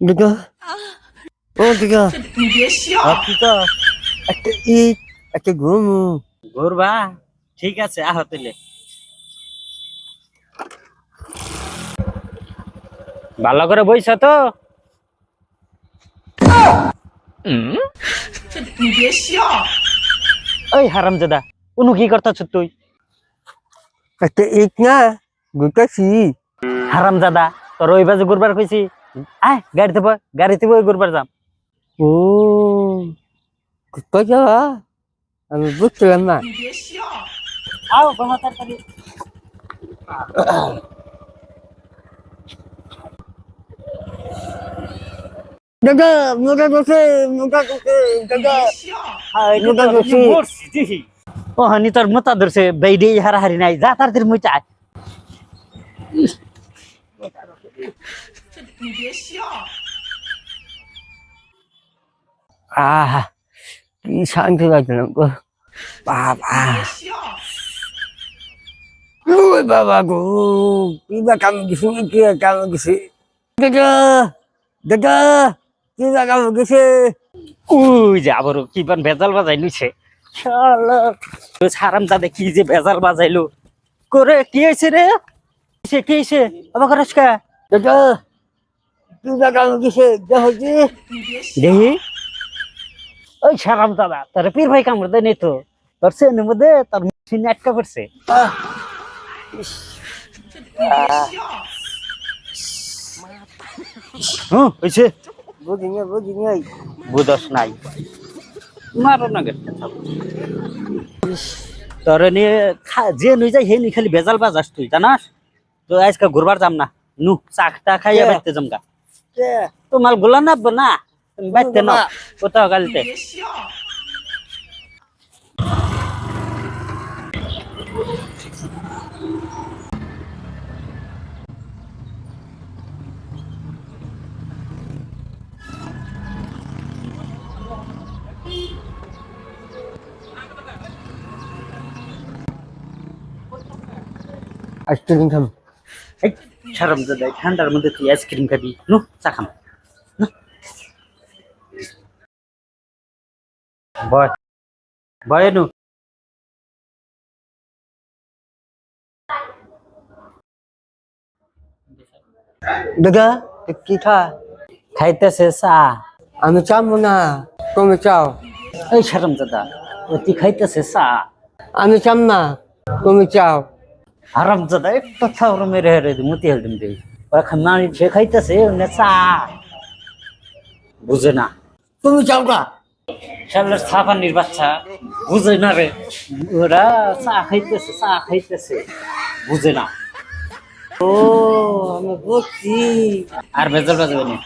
দিগা ও দিগা 你别笑， দিগা একটা ইট একটা ঘুমু ঘুরবা ঠিক আছে আহ তাহলে ভালো করে বইছ তো 你别笑， ওই হারামজাদা উনু কি করতেছ তুই একটা ইট না গুটাছি হারামজাদা তোর ওই বাজে ঘুরবার কইছি আয় গাড়িতে বই ঘুরবার যাম ও কোথায় যাওয়া আমি বুঝলাম না 你别笑， আও বাবা তাড়াতাড়ি দাদা মোটা গেছে দাদা 别笑， ও হানি তোর মতা ধরছে বেইডে হারাহারি নাই যা তাড়াতাড়ি মই চাই 你别笑， আহা কি শান্তি লাগলাম গো বাবা 别笑， ওই বাবা গো কিবা কাম গেছে কি কাম গেছে দাদা দাদা কিবা কাম গেছে উই যে আবার কি বান ভেজাল বাজাই লইছে শালা হারামজাদা কি যে ভেজাল বাজাইলো করে কি হইছে রে কি হইছে আবার করস কা দাদা কিবা কাম গেছে দেখো যে 你别笑， দেখি ওই হারামজাদা তোর পীর ভাই কামড় দেয় নি তো তোর সেনের মধ্যে তোর মেশিন আটকা পড়ছে 你别笑， হুঁ হইছে বুঝি নাই বুঝস নাই মারো না গেছে তোর নিয়ে যে nuই যাই হে নি খালি ভেজাল বাজাস তুই জানাস তো আজকে ঘুরবার যাম না নু চাকটা খাইয়া বাইতে জমগা তোমার গুলা না না বাইতে না কোথাও গালিতে 你别笑， আইসক্রিম খাম এই হারামজাদা ঠান্ডার মধ্যে তুই আইসক্রিম খাবি নু চা খাম বয় বয় নু দাদা কি খা খাইতেছে চা আমি চাবো না তুমি চাও এই হারামজাদা ও তুই খাইতেছে চা আমি চাম না তুমি চাও হারামজাদা একটা ছাওর মেরে হেরে দি মুতি হেলদিম দে ওরা খামানি সে খাইতেছে ওনে চা বুঝে না তুমি চাও না শালার ছাপানির বাচ্চা বুঝে না রে ওরা চা খাইতেছে বুঝে না ও আমি বুঝছি আর ভেজাল বাজবে না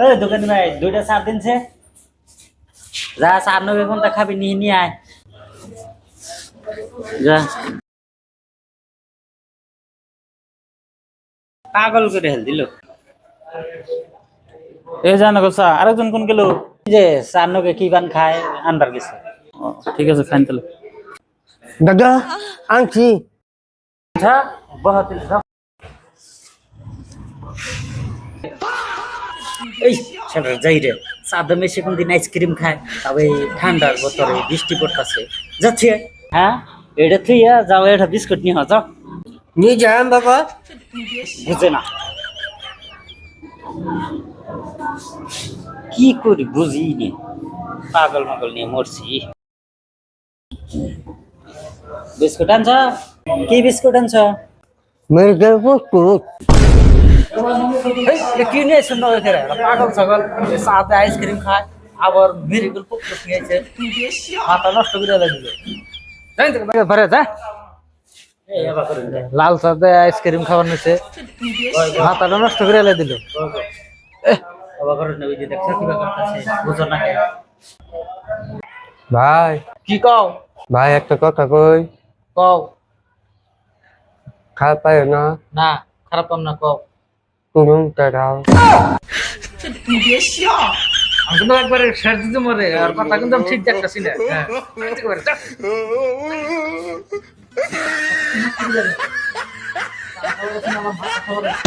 এই দোকানি ভাই দুইটা চা দিনছে যা চা 90 ঘন্টা খাবি নিয়ে আয় যা পাগল করে হেল দিল এই জানা গোসা আরেকজন কোন গেল যে চান্নকে কি বান খায় আনবার গেছে ঠিক আছে খাইন তাহলে দাদা আনছি যা বহুত যাও এই ছেলে যাই রে সাদা মেশে কোন দিন আইসক্রিম খায় তবে ঠান্ডার বোতলে বৃষ্টি পড়তাছে যাচ্ছে হ্যাঁ এটা তুই যাও এটা বিস্কুট নিয়ে যাও নিয়ে যান বাবা 你别笑， বুঝে না কি করি বুঝিনি পাগল মাগল নিয়ে মরছি বিস্কুট আনছ কি বিস্কুট আনছ মেরে গেল বিস্কুট কি নিয়ে শুনলো পাগল ছাগল সাদা আইসক্রিম খায় আবার মেরিগুল পক্ষ নিয়েছে 你别笑， মাথা নষ্ট করে দিল ঘরে যা এই আবার করেন দে লাল সাদে আইসক্রিম খাওয়ার নিছে 你别笑， মাথাটা নষ্ট করে এলে দিল আবার করেন ওই যে দেখছ কি করতেছে বুঝো না ভাই কি কও ভাই একটা কথা কই কও খারাপ পাই না না খারাপ পাম না কও তুমি দাও 你别笑， আমি কিন্তু একবারে শেষ দিতে মরে আর কথা কিন্তু আমি ঠিক দেখতেছি না হ্যাঁ একেবারে যা। আমার ভাষা খবর আছে।